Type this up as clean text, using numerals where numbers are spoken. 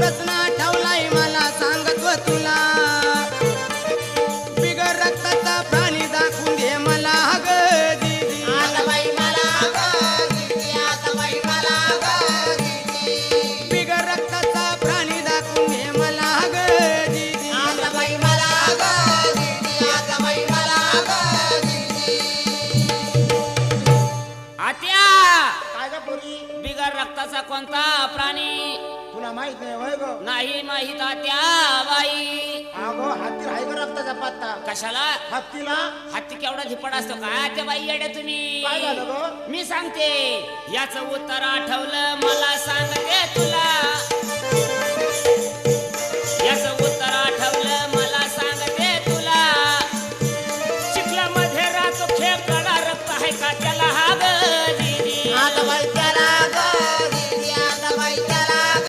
प्रश्न आठवलाय मला सांगतो तुला बिगर रक्ताचा प्राणी दाखवून घे मला ग दीदी आता बाई मला ग दीदी आता बाई मला ग दीदी बिगर रक्ताचा प्राणी दाखवून घे मला ग दीदी आता बाई मला ग दीदी आता बाई मला ग दीदी आत्या काय ग पोरी बिगर रक्ताचा कोणता प्राणी तुला माहित नाही होय ग नाही माहित आत्या बाई अगो हत्ती आहे ग रक्ताचा पत्ता कशाला हत्तीला हत्ती केवढा धिपड असतो काय आत्या बाई येड्या तुम्ही काय झालं ग मी सांगते याच उत्तर आठवलं मला सांगते तुला